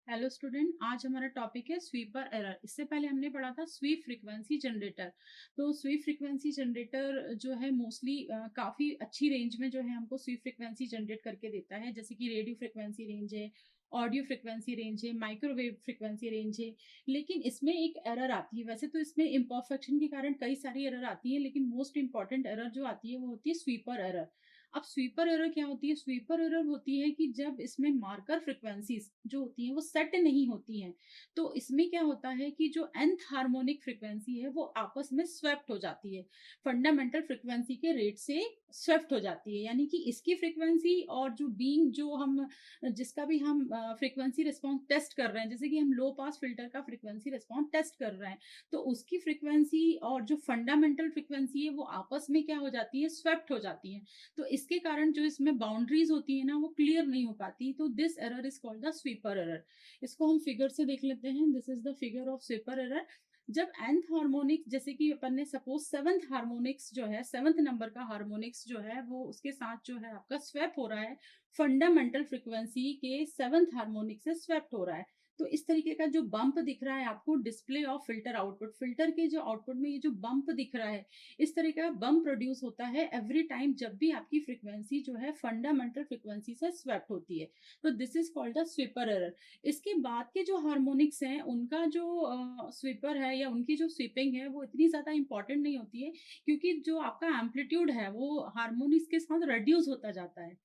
Hello student, आज हमारा topic है स्वीपर एरर। इससे पहले हमने पढ़ा था स्वीप फ्रीक्वेंसी जनरेटर। तो स्वीप फ्रीक्वेंसी जनरेटर जो है मोस्टली काफ़ी अच्छी रेंज में जो है हमको स्वीप फ्रीक्वेंसी जनरेट करके देता है, जैसे कि रेडियो फ्रीक्वेंसी रेंज है, ऑडियो फ्रीक्वेंसी रेंज है, माइक्रोवेव फ्रीक्वेंसी रेंज है। लेकिन इसमें एक एरर आती है। वैसे तो इसमें इम्परफेक्शन के कारण कई सारी एरर आती है, लेकिन मोस्ट इंपॉर्टेंट एरर जो आती है वो होती है स्वीपर एरर। अब स्वीपर एरर क्या होती है? स्वीपर एरर होती है कि जब इसमें मार्कर फ्रीक्वेंसीज जो होती हैं वो सेट नहीं होती हैं। तो इसमें क्या होता है कि जो nth हार्मोनिक फ्रीक्वेंसी है वो आपस में स्वेप्ट हो जाती है, फंडामेंटल फ्रीक्वेंसी के रेट से स्वेप्ट हो जाती है। यानी कि इसकी फ्रीक्वेंसी और जो बीइंग जो हम जिसका भी हम फ्रीक्वेंसी रिस्पॉन्स टेस्ट कर रहे हैं, जैसे कि हम लो पास फिल्टर का फ्रीक्वेंसी रिस्पॉन्स टेस्ट कर रहे हैं, तो उसकी फ्रीक्वेंसी और जो फंडामेंटल फ्रीक्वेंसी है वो आपस में क्या हो जाती है? स्वेप्ट हो जाती है। तो इसके कारण जो इसमें बाउंड्रीज होती है ना वो क्लियर नहीं हो पाती। तो this error is called the sweeper error. इसको हम फिगर से देख लेते हैं। This is the figure of sweeper error. जब nth हार्मोनिक, जैसे कि अपन ने सपोज सेवंथ हार्मोनिक्स जो है, सेवंथ नंबर का हार्मोनिक्स जो है वो उसके साथ जो है आपका स्वेप हो रहा है, फंडामेंटल फ्रीक्वेंसी के सेवंथ हार्मोनिक से स्वेप्ट हो रहा है। तो इस तरीके का जो बम्प दिख रहा है आपको, display of filter output, filter के जो आउटपुट में ये जो बम्प दिख रहा है, इस तरह का बम प्रोड्यूस होता है एवरी टाइम जब भी आपकी फ्रीक्वेंसी जो है फंडामेंटल फ्रीक्वेंसी से स्वेप्ट होती है। तो this is called the sweeper error. इसके बाद के जो हार्मोनिक्स हैं उनका जो स्वीपर है या उनकी जो स्वीपिंग है वो इतनी ज्यादा इंपॉर्टेंट नहीं होती है, क्योंकि जो आपका एम्पलीट्यूड है वो हार्मोनिक्स के साथ रिड्यूस होता जाता है।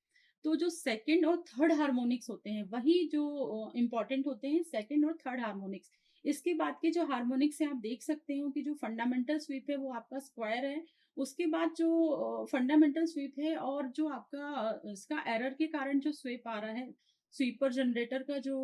तो जो सेकंड और थर्ड हार्मोनिक्स होते हैं वही जो इंपॉर्टेंट होते हैं, सेकंड और थर्ड हार्मोनिक्स। इसके बाद के जो हार्मोनिक्स हैं आप देख सकते हो कि जो फंडामेंटल स्वीप है वो आपका स्क्वायर है। उसके बाद जो फंडामेंटल स्वीप है और जो आपका इसका एरर के कारण जो स्वीप आ रहा है, स्वीपर जनरेटर का जो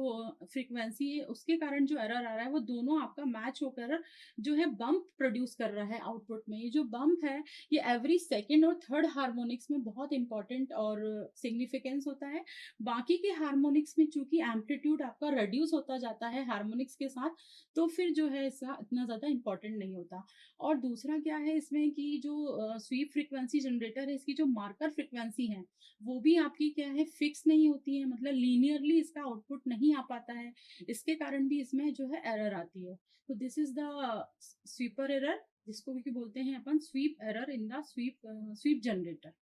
फ्रीक्वेंसी है उसके कारण जो एरर आ रहा है, वो दोनों आपका मैच होकर जो है बम्प प्रोड्यूस कर रहा है आउटपुट में। ये जो बम्प है ये एवरी सेकेंड और थर्ड हार्मोनिक्स में बहुत इंपॉर्टेंट और सिग्निफिकेंस होता है। बाकी के हार्मोनिक्स में चूंकि एम्पलीट्यूड आपका रिड्यूस होता जाता है हार्मोनिक्स के साथ, तो फिर जो है इसका इतना ज़्यादा इंपॉर्टेंट नहीं होता। और दूसरा क्या है इसमें कि जो स्वीप फ्रीक्वेंसी जनरेटर है, इसकी जो मार्कर फ्रीक्वेंसी है वो भी आपकी क्या है, फिक्स नहीं होती है, मतलब लीनियरली इसका आउटपुट नहीं आ पाता है। इसके कारण भी इसमें जो है एरर आती है। तो this is the sweeper error, जिसको भी बोलते हैं अपन sweep error in the sweep generator.